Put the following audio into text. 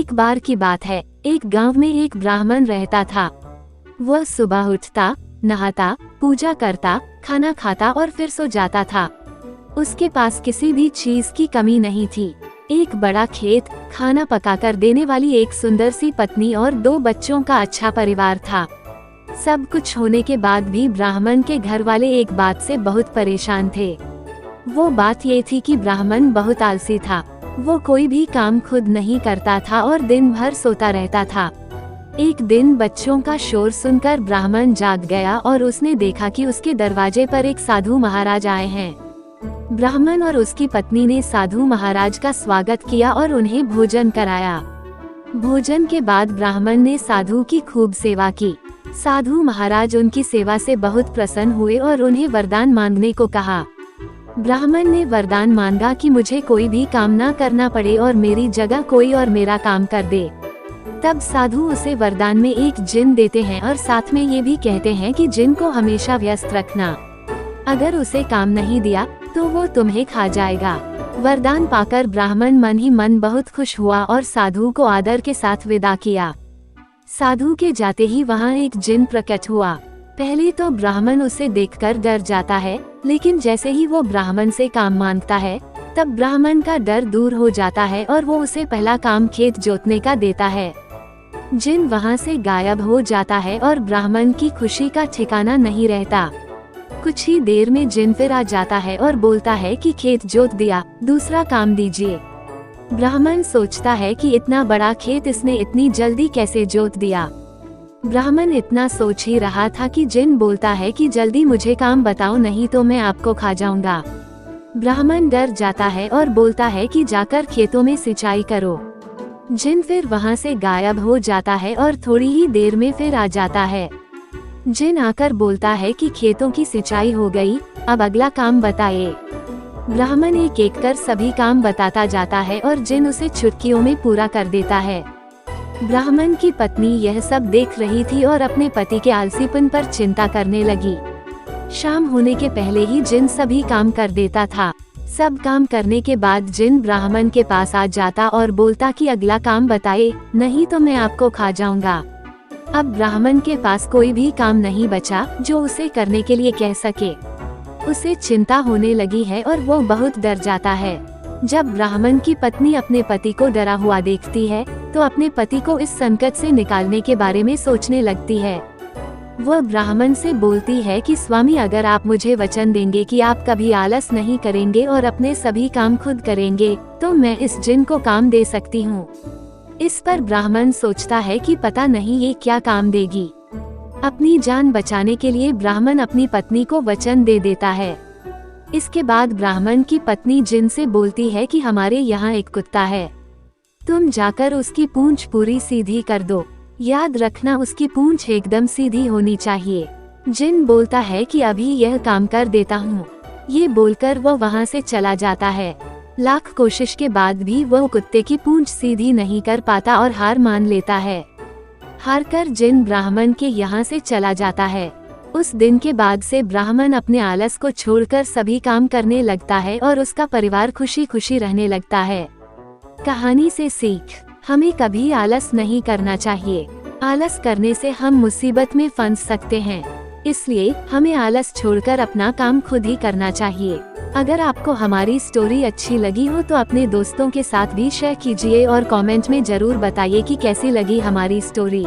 एक बार की बात है, एक गांव में एक ब्राह्मण रहता था। वह सुबह उठता, नहाता, पूजा करता, खाना खाता और फिर सो जाता था। उसके पास किसी भी चीज की कमी नहीं थी। एक बड़ा खेत, खाना पकाकर देने वाली एक सुंदर सी पत्नी और 2 बच्चों का अच्छा परिवार था। सब कुछ होने के बाद भी ब्राह्मण के घर वाले एक बात से बहुत परेशान थे। वो बात ये थी कि ब्राह्मण बहुत आलसी था। वो कोई भी काम खुद नहीं करता था और दिन भर सोता रहता था। एक दिन बच्चों का शोर सुनकर ब्राह्मण जाग गया और उसने देखा कि उसके दरवाजे पर एक साधु महाराज आए हैं। ब्राह्मण और उसकी पत्नी ने साधु महाराज का स्वागत किया और उन्हें भोजन कराया। भोजन के बाद ब्राह्मण ने साधु की खूब सेवा की। साधु महाराज उनकी सेवा से बहुत प्रसन्न हुए और उन्हें वरदान मांगने को कहा। ब्राह्मण ने वरदान मांगा कि मुझे कोई भी काम ना करना पड़े और मेरी जगह कोई और मेरा काम कर दे। तब साधु उसे वरदान में एक जिन देते हैं और साथ में ये भी कहते हैं कि जिन को हमेशा व्यस्त रखना। अगर उसे काम नहीं दिया तो वो तुम्हें खा जाएगा। वरदान पाकर ब्राह्मण मन ही मन बहुत खुश हुआ और साधु को आदर के साथ विदा किया। साधु के जाते ही वहाँ एक जिन प्रकट हुआ। पहले तो ब्राह्मण उसे देखकर डर जाता है, लेकिन जैसे ही वो ब्राह्मण से काम मांगता है तब ब्राह्मण का डर दूर हो जाता है और वो उसे पहला काम खेत जोतने का देता है। जिन वहाँ से गायब हो जाता है और ब्राह्मण की खुशी का ठिकाना नहीं रहता। कुछ ही देर में जिन फिर आ जाता है और बोलता है कि खेत जोत दिया, दूसरा काम दीजिए। ब्राह्मण सोचता है कि इतना बड़ा खेत इसने इतनी जल्दी कैसे जोत दिया। ब्राह्मण इतना सोच ही रहा था कि जिन बोलता है कि जल्दी मुझे काम बताओ, नहीं तो मैं आपको खा जाऊंगा। ब्राह्मण डर जाता है और बोलता है कि जाकर खेतों में सिंचाई करो। जिन फिर वहाँ से गायब हो जाता है और थोड़ी ही देर में फिर आ जाता है। जिन आकर बोलता है कि खेतों की सिंचाई हो गई, अब अगला काम बताइए। ब्राह्मण एक एक कर सभी काम बताता जाता है और जिन उसे चुटकियों में पूरा कर देता है। ब्राह्मण की पत्नी यह सब देख रही थी और अपने पति के आलसीपन पर चिंता करने लगी। शाम होने के पहले ही जिन सभी काम कर देता था। सब काम करने के बाद जिन ब्राह्मण के पास आ जाता और बोलता कि अगला काम बताए, नहीं तो मैं आपको खा जाऊंगा। अब ब्राह्मण के पास कोई भी काम नहीं बचा जो उसे करने के लिए कह सके। उसे चिंता होने लगी है और वो बहुत डर जाता है। जब ब्राह्मण की पत्नी अपने पति को डरा हुआ देखती है तो अपने पति को इस संकट से निकालने के बारे में सोचने लगती है। वह ब्राह्मण से बोलती है कि स्वामी, अगर आप मुझे वचन देंगे कि आप कभी आलस नहीं करेंगे और अपने सभी काम खुद करेंगे तो मैं इस जिन को काम दे सकती हूँ। इस पर ब्राह्मण सोचता है कि पता नहीं ये क्या काम देगी। अपनी जान बचाने के लिए ब्राह्मण अपनी पत्नी को वचन दे देता है। इसके बाद ब्राह्मण की पत्नी जिन से बोलती है कि हमारे यहाँ एक कुत्ता है, तुम जाकर उसकी पूंछ पूरी सीधी कर दो। याद रखना उसकी पूंछ एकदम सीधी होनी चाहिए। जिन बोलता है कि अभी यह काम कर देता हूँ। ये बोलकर वो वहाँ से चला जाता है। लाख कोशिश के बाद भी वह कुत्ते की पूंछ सीधी नहीं कर पाता और हार मान लेता है। हार कर जिन ब्राह्मण के यहाँ से चला जाता है। उस दिन के बाद से ब्राह्मण अपने आलस को छोड़कर सभी काम करने लगता है और उसका परिवार खुशी खुशी रहने लगता है। कहानी से सीख, हमें कभी आलस नहीं करना चाहिए। आलस करने से हम मुसीबत में फंस सकते हैं। इसलिए हमें आलस छोड़कर अपना काम खुद ही करना चाहिए। अगर आपको हमारी स्टोरी अच्छी लगी हो तो अपने दोस्तों के साथ भी शेयर कीजिए और कमेंट में जरूर बताइए कि कैसी लगी हमारी स्टोरी।